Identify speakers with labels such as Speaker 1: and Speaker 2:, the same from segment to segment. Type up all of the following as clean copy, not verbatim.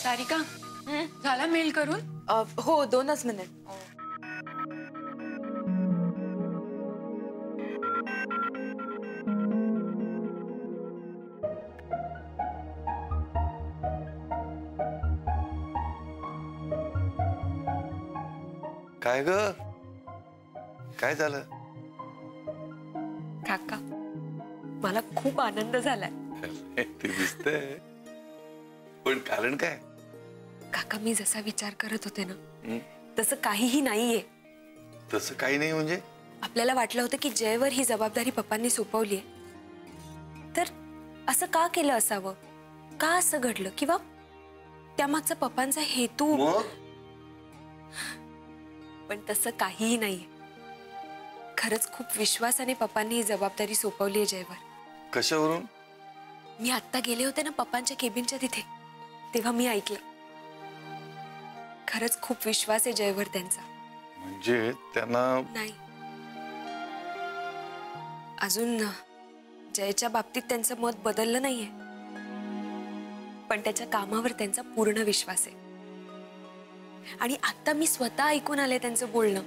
Speaker 1: सारिका झाला मेल करून?
Speaker 2: हो 2च मिनिट.
Speaker 3: काय ग? काय झालं?
Speaker 2: काका मला खूप आनंद झालाय.
Speaker 3: ते दिसतंय, पण कारण काय?
Speaker 2: काका मी जसा विचार करत होते ना तसं काहीही नाहीये.
Speaker 3: तसं काही नाही म्हणजे?
Speaker 2: आपल्याला वाटलं होतं की जयवर ही जबाबदारी पप्पांनी सोपवलीये, तर असं का केलं असावं, का असं घडलं, किंवा त्यामागचा पप्पांचा हेतू. पण तसं काहीही नाहीये. खरंच खूप विश्वासाने पप्पांनी ही जबाबदारी सोपवलीये जयवर.
Speaker 3: कशावरून?
Speaker 2: मी आत्ता गेले होते ना पप्पांच्या केबिनच्या तिथे, तेव्हा मी ऐकलं. खरंच खूप विश्वास आहे जयवर त्यांचा.
Speaker 3: म्हणजे त्यांना
Speaker 2: नाही, अजून जयच्या बाबतीत त्यांचं मत बदललं नाहीये, पण त्याच्या कामावर त्यांचा पूर्ण विश्वास आहे. आणि आता मी स्वतः ऐकून आले त्यांचं बोलणं.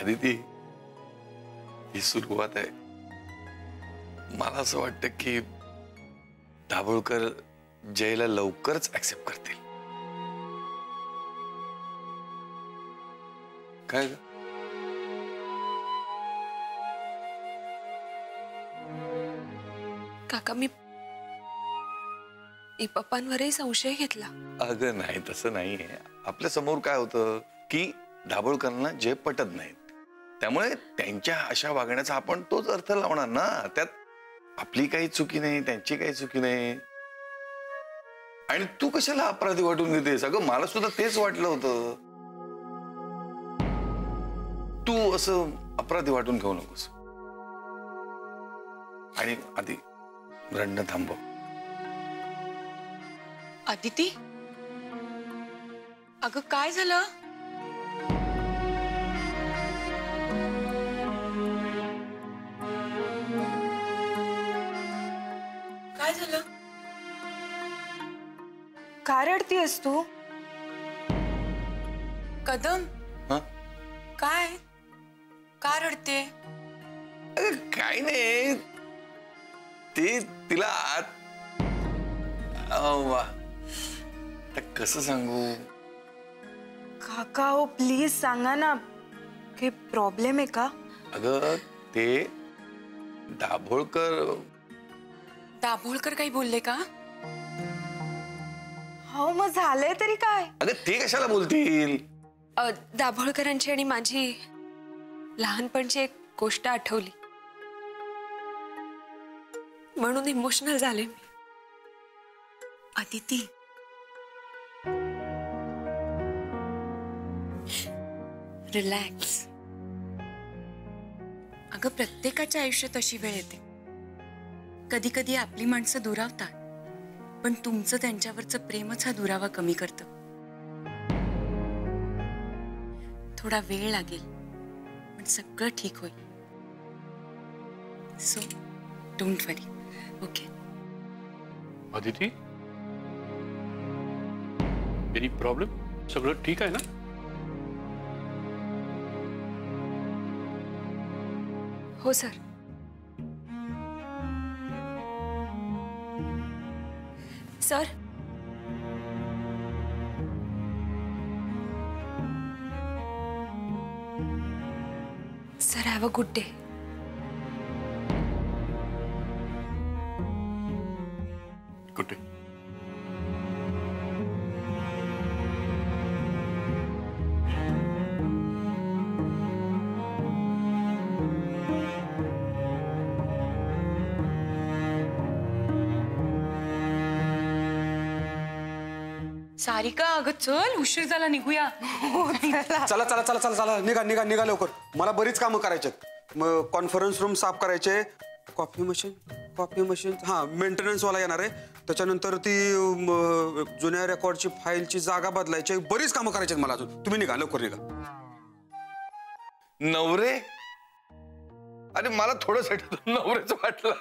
Speaker 3: आदिती, ही सुरुवात आहे. मला असं वाटतं की दाभोळकर जयला लवकरच ऍक्सेप्ट करतील. काय?
Speaker 2: काका मी पप्पांवरही संशय घेतला.
Speaker 3: अगं नाही, तसं नाहीये. आपल्या समोर काय होतं की दाभोळकरांना जय पटत नाहीत, त्यामुळे त्यांच्या अशा वागण्याचा आपण तोच अर्थ लावणार ना. त्यात आपली काही चुकी नाही, त्यांची काही चुकी नाही. आणि तू कशाला अपराधी वाटून घेतेस? अगं मला सुद्धा तेच वाटलं होतं. तू असं अपराधी वाटून घेऊ नकोस. आणि आधी रडणं थांबव.
Speaker 1: अदिती, अगं काय झालं? काय झालं?
Speaker 2: का रडतीयस तू?
Speaker 1: कदम, काय? का रडते?
Speaker 3: काय नाही, ते तिला कसं सांगू?
Speaker 2: काका हो प्लीज सांगा ना, काही प्रॉब्लेम आहे का?
Speaker 3: अगं ते दाभोळकर
Speaker 1: काही बोलले का?
Speaker 2: हो मग झालंय तरी काय?
Speaker 3: अगं ते कशाला बोलतील?
Speaker 2: दाभोळकरांची आणि माझी लहानपणची एक गोष्ट आठवली, म्हणून इमोशनल झाले मी.
Speaker 1: अदिती, रिलॅक्स. अगं प्रत्येकाच्या आयुष्यात अशी वेळ येते. कधी कधी आपली माणसं दुरावतात, पण तुमचं त्यांच्यावरचं प्रेमच हा दुरावा कमी करतं. थोडा वेळ लागेल, पण सगळं ठीक होईल. So don't worry. Okay?
Speaker 4: Aditi, any problem? सगळं ठीक आहे ना?
Speaker 2: हो sir. Sir, sir have a good day.
Speaker 4: Good day.
Speaker 1: Sarika, अगं चल, उशीर झाला, निघूया.
Speaker 5: चला चला चला चला चला, निघा निघा निघा लवकर. मला बरीच कामं करायचे. मग कॉन्फरन्स रूम साफ करायचे, कॉफी मशीन हां मेंटेनन्स वाला येणार आहे. त्याच्यानंतर ती जुन्या रेकॉर्डची फाईलची जागा बदलायची, बरीच कामं करायची मला अजून. तुम्ही निघा लवकर निघा.
Speaker 3: नवरे? अरे मला थोडंसं नवरेच वाटलं.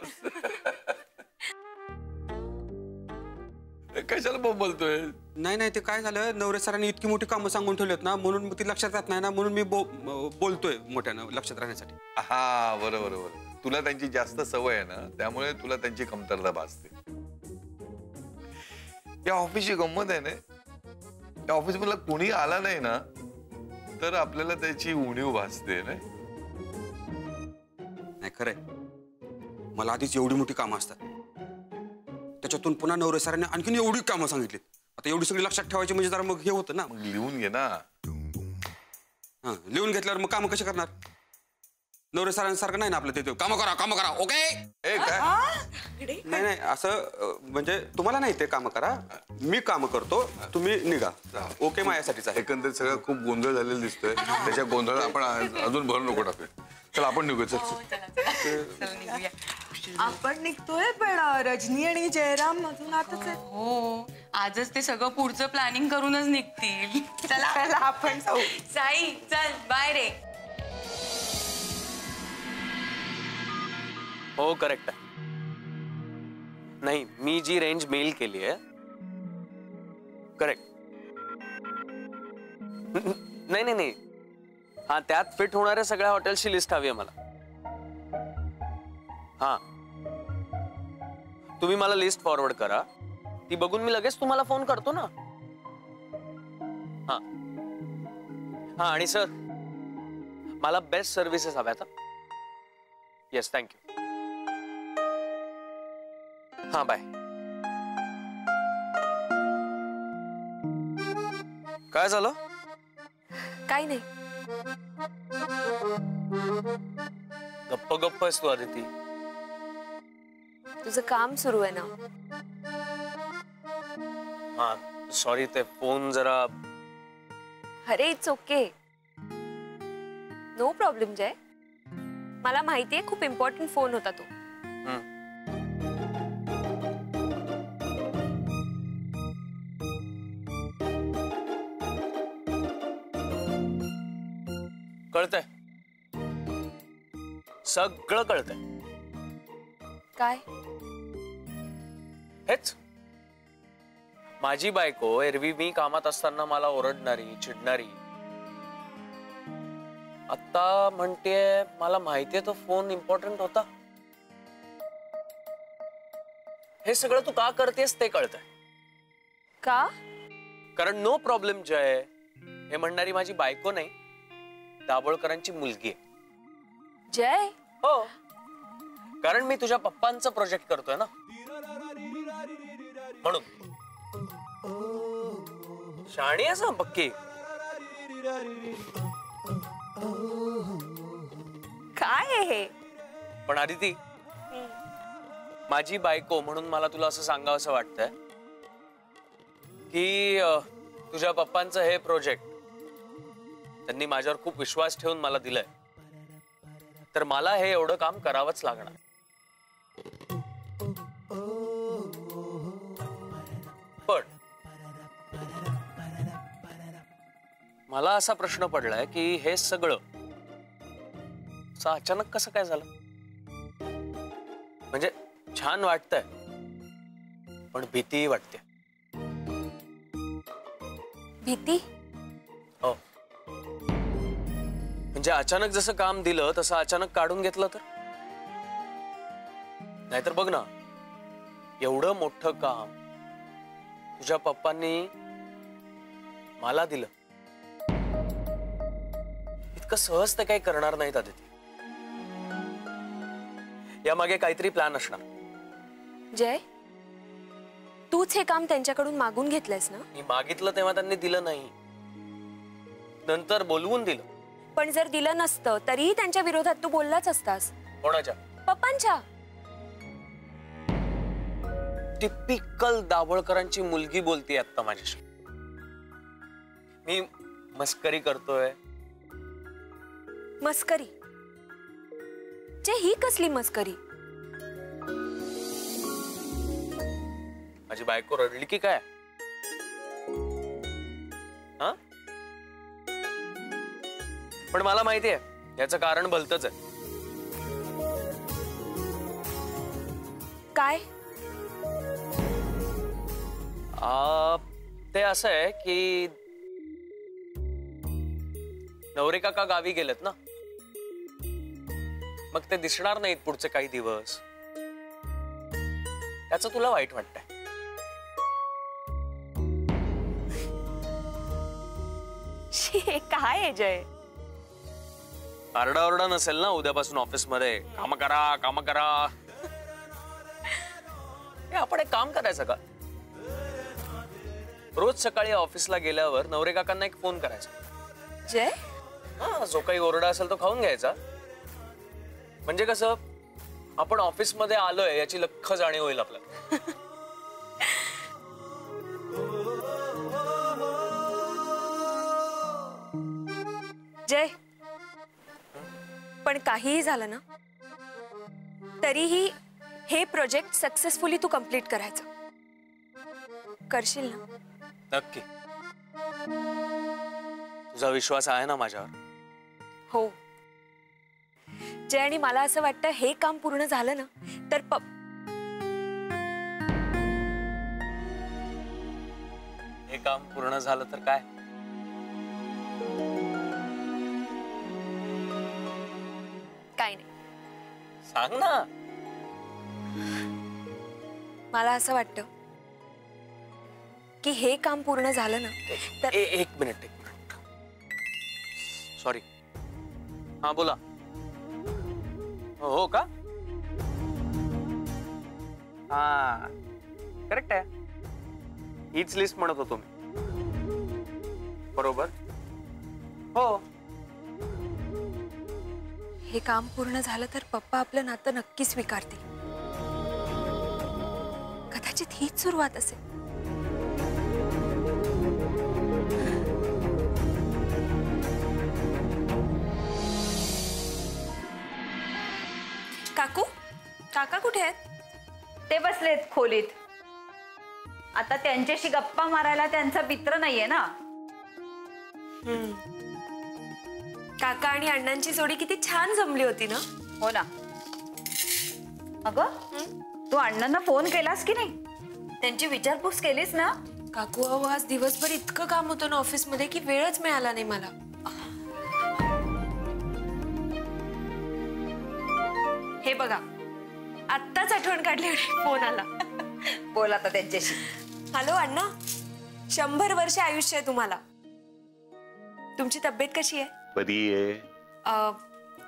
Speaker 3: कशाला बोलतोय?
Speaker 5: नाही नाही, ते काय झालं, नवरे सरांनी इतकी मोठी कामं सांगून ठेवलेत ना, म्हणून मग ती लक्षात राहत नाही ना, म्हणून मी बोलतोय मोठ्यानं लक्षात राहण्यासाठी.
Speaker 3: हा बरोबर बरोबर. तुला त्यांची जास्त सवय आहे ना, त्यामुळे तुला त्यांची कमतरता भासते. या ऑफिसची गंमत आहे ना, या ऑफिस मधला कोणी आला नाही ना तर आपल्याला त्याची उणीव भासते ना.
Speaker 5: नाही खरंय, मला आधीच एवढी मोठी कामं असतात, त्याच्यातून पुन्हा नवरे सरांनी आणखीन एवढी कामं सांगितली. आता एवढी सगळी लक्षात ठेवायची म्हणजे जरा मग हे होतं ना.
Speaker 3: मग लिहून घे ना.
Speaker 5: हा, लिहून घेतल्यावर मग कामं कशी करणार? नवरे सरांसारखं नाही ना आपलं, ते कामं करा ओके.
Speaker 3: ए काय
Speaker 5: नाही नाही, असं म्हणजे तुम्हाला नाही ते कामं करा, मी कामं करतो, तुम्ही निघा. ओके माझ्यासाठीच आहे.
Speaker 3: एकंदरीत सगळं खूप गोंधळ झालेला दिसतोय. त्याच्या गोंधळ आपण अजून भरू नको टाकूया. चला आपण निघू.
Speaker 6: आपण निघतोय, पण रजनी आणि जयराम अजून आताच आहेत.
Speaker 1: हो, आजच ते सगळं पुढचं प्लॅनिंग करूनच निघतील.
Speaker 6: चला आपण जाऊ.
Speaker 1: साई चल, बाय रे.
Speaker 7: हो करेक्ट आहे. नाही, मी जी रेंज मेल केली आहे करेक्ट. नाही नाही नाही, हा त्यात फिट होणाऱ्या सगळ्या हॉटेल्सची लिस्ट हवी आहे मला. हा, तुम्ही मला लिस्ट फॉरवर्ड करा, ती बघून मी लगेच तुम्हाला फोन करतो ना. हा हा, आणि सर मला बेस्ट सर्व्हिसेस हव्यात. Yes, thank you. हा बाय. काय झालं?
Speaker 2: काही नाही.
Speaker 7: गप्प गप्प आहेस तू आदिती.
Speaker 2: तुझं काम सुरू आहे ना.
Speaker 7: हा सॉरी, ते फोन जरा.
Speaker 2: अरे इट्स ओके, नो प्रॉब्लेम जय. मला माहितीये खूप इम्पॉर्टंट फोन होता तो.
Speaker 7: कळतंय, सगळं कळतंय.
Speaker 2: काय?
Speaker 7: हेच, माझी बायको एरवी मी कामात असताना मला ओरडणारी, चिडणारी, आता म्हणतेय मला माहितीये तो फोन इम्पॉर्टंट होता. हे सगळं तू का करतेस ते कळतंय.
Speaker 2: का?
Speaker 7: कारण नो प्रॉब्लेम जय हे म्हणणारी माझी बायको नाही, दाभोळकरांची मुलगी आहे.
Speaker 2: जय?
Speaker 7: हो, कारण मी तुझ्या पप्पांचं प्रोजेक्ट करतोय ना, म्हणून. शाणी आहेस ना पक्की.
Speaker 2: काय आहे हे?
Speaker 7: पण आदिती, माझी बायको म्हणून मला तुला असं सांगावंसं वाटतंय की तुझ्या पप्पांचं हे प्रोजेक्ट त्यांनी माझ्यावर खूप विश्वास ठेवून मला दिलाय, तर मला हे एवढं काम करावंच लागणार. पण मला असा प्रश्न पडलाय की हे सगळं असं अचानक कसं काय झालं. म्हणजे छान वाटतंय, पण भीती वाटते.
Speaker 2: भीती?
Speaker 7: हो, म्हणजे अचानक जसं काम दिलं तसं अचानक काढून घेतलं तर. नाहीतर बघ ना, एवढं मोठं काम तुझ्या पप्पांनी मला दिलं, इतकं सहज ते काही करणार नाहीत आदिती. यामागे काहीतरी प्लॅन असणार.
Speaker 2: जय, तूच हे काम त्यांच्याकडून मागून घेतलंयस ना?
Speaker 7: मी मागितलं तेव्हा त्यांनी दिलं नाही, नंतर बोलवून दिलं.
Speaker 2: पण जर दिलं नसतं तरीही त्यांच्या विरोधात तू बोललाच असतास.
Speaker 7: कोणाच्या?
Speaker 2: पप्पांच्या.
Speaker 7: टिपिकल दाभोळकरांची मुलगी बोलती आता माझ्याशी. मी मस्करी करतोय.
Speaker 2: मस्करी? जे ही कसली मस्करी?
Speaker 7: माझी बायको रडली की काय? हा, पण मला माहितीये याचं कारण भलतंच आहे.
Speaker 2: काय?
Speaker 7: ते असं आहे की नवरे काका गावी गेलेत ना, मग ते दिसणार नाहीत पुढचे काही दिवस. त्याचं तुला वाईट वाटतंय?
Speaker 2: हे काय आहे जय?
Speaker 7: आरडाओरडा नसेल ना उद्यापासून ऑफिस मध्ये? काम करा काम करा. आपण एक काम करायचं का, रोज सकाळी ऑफिसला गेल्यावर नवरे काकांना एक फोन करायचा.
Speaker 2: जय
Speaker 7: हा, जो काही ओरडा असेल तो खाऊन घ्यायचा. म्हणजे कसं, आपण ऑफिस मध्ये आलोय याची लख्ख जाणीव होईल आपल्याला.
Speaker 2: जय, पण काहीही झालं ना तरीही हे प्रोजेक्ट सक्सेसफुली तू कंप्लीट करायचं. करशील ना?
Speaker 7: नक्की. तुझा विश्वास आहे ना माझ्यावर?
Speaker 2: हो जय, आणि मला असं वाटतं हे काम पूर्ण झालं ना तर
Speaker 7: हे काम पूर्ण झालं तर काय?
Speaker 2: काय नाही.
Speaker 7: सांग ना.
Speaker 2: मला असं वाटतं की हे काम पूर्ण झालं ना तर
Speaker 7: एक मिनिट. सॉरी. हा बोला. हो का? हा करेक्ट आहे. हीच लिस्ट म्हणत होतो मी. बरोबर. हो.
Speaker 2: हे काम पूर्ण झालं तर पप्पा आपलं नातं नक्की स्वीकारतील. कदाचित हीच सुरुवात असेल. काकू, काका कुठे आहेत?
Speaker 8: ते बसलेत खोलीत. आता त्यांच्याशी गप्पा मारायला त्यांचा मित्र नाहीये ना.
Speaker 2: काका आणि अण्णांची जोडी किती छान जमली होती ना.
Speaker 8: हो ना. अगं, तू अण्णांना फोन केलास की नाही? त्यांची विचारपूस केलीस ना?
Speaker 2: काकू, अहो आज दिवसभर इतकं काम होतं ना ऑफिस मध्ये की वेळच मिळाला नाही मला. हे बघा, आत्ताच आठवण काढली फोन आला.
Speaker 8: बोल आता त्यांच्याशी.
Speaker 2: हॅलो अण्णा, 100 वर्ष आयुष्य आहे तुम्हाला. तुमची तब्येत कशी आहे?
Speaker 3: बरी आहे.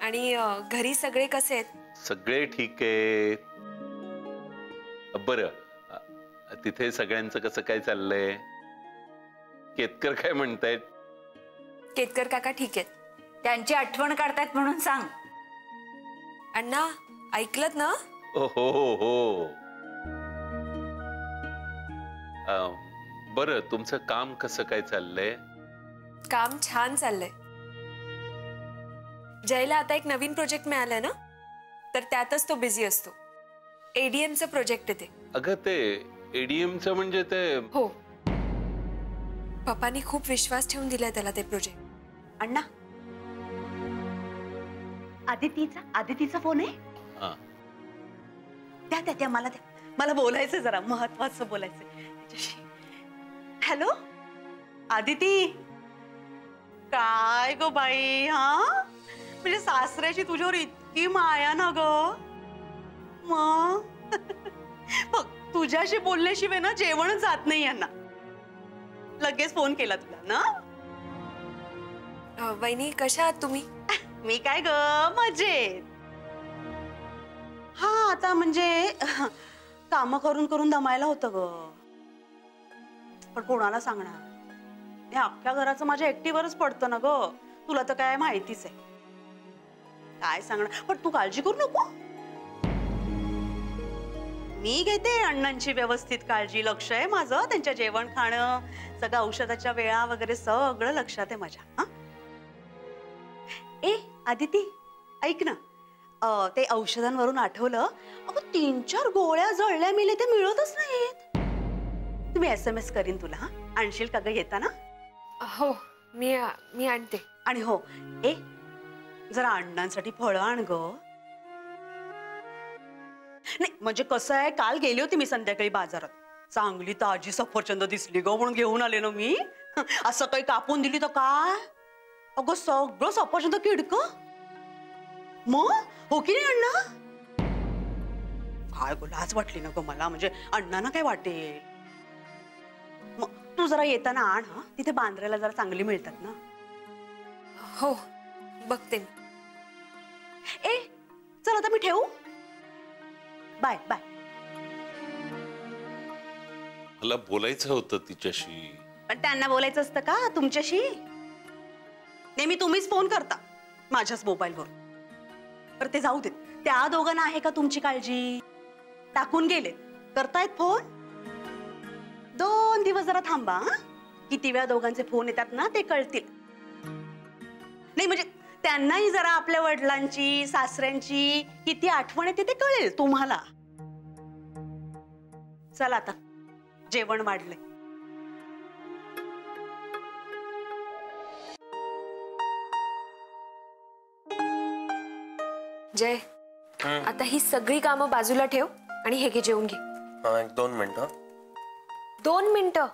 Speaker 2: आणि घरी सगळे कसे आहेत?
Speaker 3: सगळे ठीक आहे. बरं, तिथे सगळ्यांचं कसं काय चाललंय? केतकर काय म्हणतायत?
Speaker 2: केतकर काका ठीक आहेत.
Speaker 8: त्यांची आठवण काढतायत म्हणून सांग.
Speaker 2: अण्णा ऐकलत ना?
Speaker 3: हो हो हो. बरं, तुमचं काम कसं काय चाललंय?
Speaker 2: काम छान चाललंय. जयला आता एक नवीन प्रोजेक्ट मिळालाय ना, तर त्यातच तो बिझी असतो. एडीएमचं प्रोजेक्ट आहे ते.
Speaker 3: अगं, ते एडीएमचं म्हणजे ते?
Speaker 2: हो, पप्पांनी खूप विश्वास ठेवून दिलाय त्याला ते प्रोजेक्ट.
Speaker 8: अण्णा, आदितीचा फोन आहे?
Speaker 3: हा.
Speaker 8: त्या मला बोलायचं, जरा महत्वाचं बोलायचं त्याच्याशी. हॅलो आदिती. काय ग बाई? हा, म्हणजे सासऱ्याची तुझ्यावर इतकी माया ना ग. मग बघ, तुझ्याशी बोलल्याशिवाय ना जेवणच जात नाही यांना. लगेच फोन केला तुला ना.
Speaker 2: वहिनी कशा आहात तुम्ही?
Speaker 8: मी काय ग, मजेत. हा, आता म्हणजे काम करून करून दमायला होतं ग. पण कोणाला सांगणार? हे अख्ख्या घराचं माझ्या एकटीवरच पडतं ना ग. तुला तर काय माहितीच आहे. काय सांगणार? पण तू काळजी करू नको. मी घेते अण्णांची व्यवस्थित काळजी. लक्ष आहे माझं त्यांच्या जेवण खाणं, सगळं औषधाच्या वेळा वगैरे सगळं लक्षात आहे माझ्या. हा, ए आदिती, ऐक ना. ते औषधांवरून आठवलं. अगं, 3-4 गोळ्या जळल्या मिले ते मिळतच नाहीत. तुम्ही SMS करीन तुला. हा, आणशील का ग येताना?
Speaker 2: हो, मी आणते.
Speaker 8: आणि हो, ए जरा अण्णांसाठी फळं आण ग. नाही म्हणजे कसं आहे, काल गेली होती मी संध्याकाळी बाजारात. चांगली ताजी सफरचंद दिसली ग म्हणून घेऊन आले ना मी. असं काही कापून दिली तर काय? अगं सगळं सफरचंद किडक. मग हो की नाही अण्णा? काय गो लाज वाटली ना ग मला, म्हणजे अण्णांना काय वाटेल. मग तू जरा येताना आण हा, तिथे बांद्र्याला जरा चांगली मिळतात ना.
Speaker 2: हो बघते.
Speaker 8: ए चल आता मी ठेवू. Bye bye.
Speaker 3: मला बोलायचं होतं तिच्याशी.
Speaker 8: पण त्यांना बोलायचं असतं का तुमच्याशी? नेहमी तुम्हीच फोन करता माझ्याच मोबाईलवर. तर ते जाऊ देत. त्या दोघांना आहे का तुमची काळजी? टाकून गेले करतायत फोन. 2 दिवस जरा थांबा हा. किती वेळा दोघांचे फोन येतात ना ते कळतील. नाही म्हणजे त्यांनाही जरा आपल्या वडिलांची सासऱ्यांची किती आठवण येते ते कळेल तुम्हाला. चला आता जेवण वाढलंय.
Speaker 2: जय आता ही सगळी कामं बाजूला ठेव आणि हे घे जेवून घे.
Speaker 7: हा 1-2 मिनिटं.
Speaker 2: 2 मिनिटं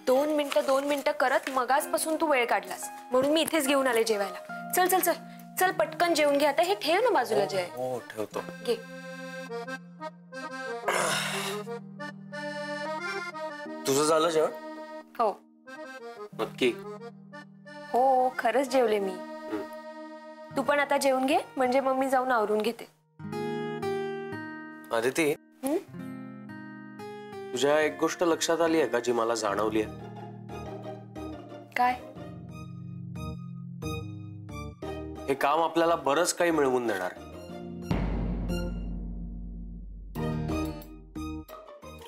Speaker 2: 2 मिनिटं 2 मिनिटं करत मगाचपासून तू वेळ काढलास म्हणून मी इथेच घेऊन आले जेवायला. चल चल चल चल पटकन जेवून घे. आता हे ठेव ना बाजूला. जय
Speaker 7: हो ठेवतो.
Speaker 2: घे.
Speaker 7: तुझं झालं जेवण?
Speaker 2: हो
Speaker 7: नक्की?
Speaker 2: हो खरंच जेवले मी. तू पण आता जेवून घे म्हणजे मग मी जाऊन आवरून घेते.
Speaker 7: आदिती तुझ्या एक गोष्ट लक्षात आली आहे का जी मला जाणवली आहे?
Speaker 2: काय?
Speaker 7: हे काम आपल्याला बरंच काही मिळवून देणार आहे.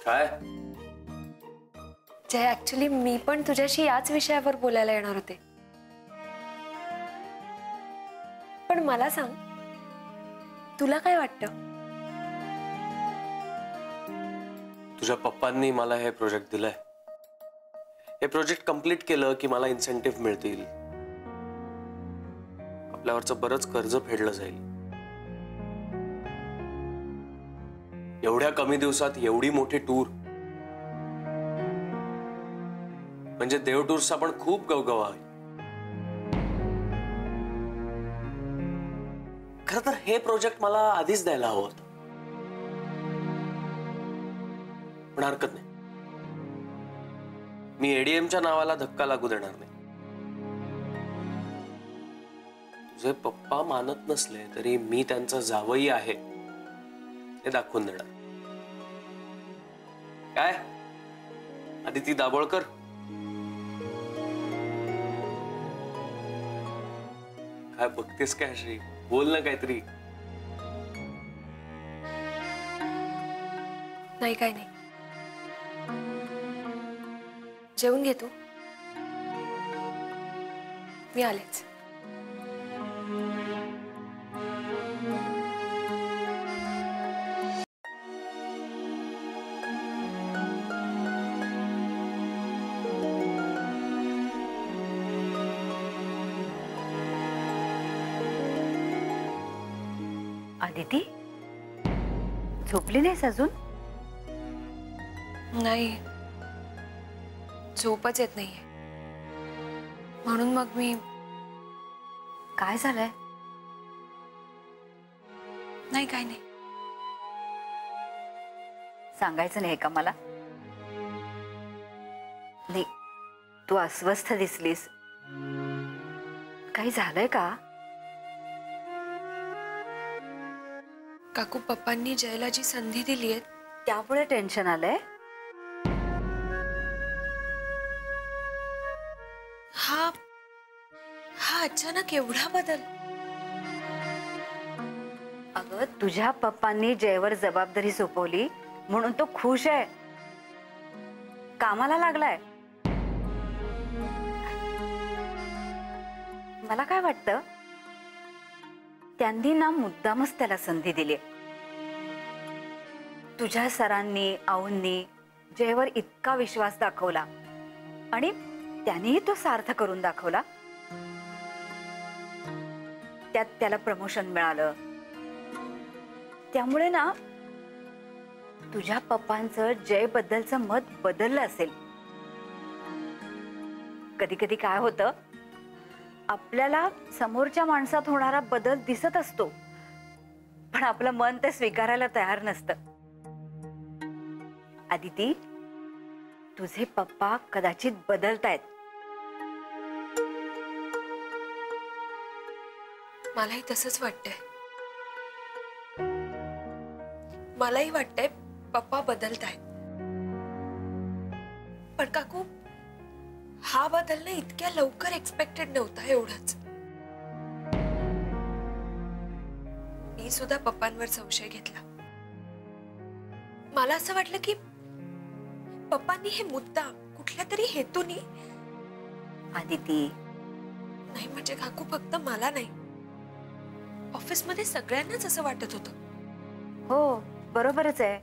Speaker 7: काय?
Speaker 2: जय ऍक्च्युली मी पण तुझ्याशी याच विषयावर बोलायला येणार होते. पण मला सांग तुला काय वाटतं?
Speaker 7: तुझ्या पप्पांनी मला हे प्रोजेक्ट दिलंय. हे प्रोजेक्ट कंप्लीट केलं की मला इन्सेंटिव्ह मिळतील. आपल्यावरचं बरंच कर्ज फेडलं जाईल. एवढ्या कमी दिवसात एवढी मोठी टूर म्हणजे देव टूर्सचा पण खूप गवगवा आहे. खरं तर हे प्रोजेक्ट मला आधीच द्यायला हवं होतं. पण हरकत नाही. मी एडीएमच्या नावाला धक्का लागू देणार नाही. तुझे पप्पा मानत नसले तरी मी त्यांचा जावई आहे हे दाखवून देणार. काय आदिती दाभोळकर? काय बघतेस काय श्री? बोल ना काहीतरी.
Speaker 2: नाही काय नाही. जेवून घे तू. मी आलेच.
Speaker 9: आदिती झोपली नाहीस अजून?
Speaker 2: नाही झोपच येत नाहीये म्हणून मग मी.
Speaker 9: काय झालंय?
Speaker 2: नाही काय नाही.
Speaker 9: सांगायचं नाही का मला? नाही तू अस्वस्थ दिसलीस. काही झालंय का?
Speaker 2: काकू पप्पांनी जयला जी संधी दिली आहे
Speaker 9: त्यामुळे टेन्शन आलंय?
Speaker 2: हा हा अचानक एवढा बदल?
Speaker 9: अगं तुझ्या पप्पांनी जयवर जबाबदारी सोपवली म्हणून तो खुश आहे. कामाला लागलाय. मला काय वाटतं त्यांनी ना मुद्दामच त्याला संधी दिली. तुझ्या सरांनी आऊंनी जयवर इतका विश्वास दाखवला आणि त्यानेही तो सार्थ करून दाखवला. त्यात त्याला प्रमोशन मिळालं. त्यामुळे ना तुझ्या पप्पांचं जय बद्दलचं मत बदललं असेल. कधी कधी काय होतं, आपल्याला समोरच्या माणसात होणारा बदल दिसत असतो, पण आपलं मन ते स्वीकारायला तयार नसतं. आदिती, तुझे पप्पा कदाचित बदलतायत.
Speaker 2: मलाही तसंच वाटतंय. मलाही वाटतंय पप्पा बदलतायत. पण काकू, हा बदलणं इतक्या लवकर एक्सपेक्टेड नव्हता. एवढंच. मी सुद्धा पप्पांवर संशय घेतला. मला असं वाटलं की पप्पांनी हे मुद्दा कुठल्या तरी हेतूनी.
Speaker 9: आदिती,
Speaker 2: नाही म्हणजे काकू, फक्त मला नाही, ऑफिसमध्ये सगळ्यांनाच असं वाटत होतं.
Speaker 9: हो बरोबरच आहे,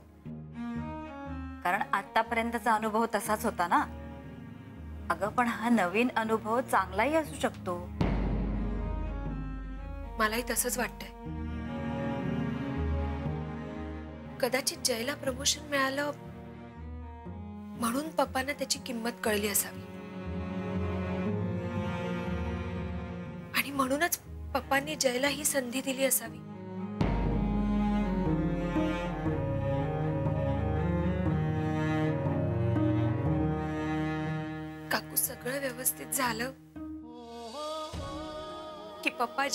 Speaker 9: कारण आतापर्यंतचा अनुभव तसाच होता ना. अगं पण हा नवीन अनुभव चांगलाही असू शकतो.
Speaker 2: मलाही तसंच वाटतंय. कदाचित जयला प्रमोशन मिळालं म्हणून पप्पांना त्याची किंमत कळली असावी, आणि म्हणूनच पप्पांनी जयला ही संधी दिली असावी. काकू, सगळं व्यवस्थित झालं की पप्पा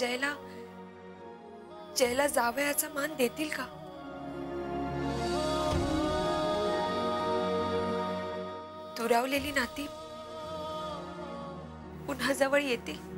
Speaker 2: जयला जावयाचा मान देतील का? दुरावलेली नाती पुन्हा जवळ येतील?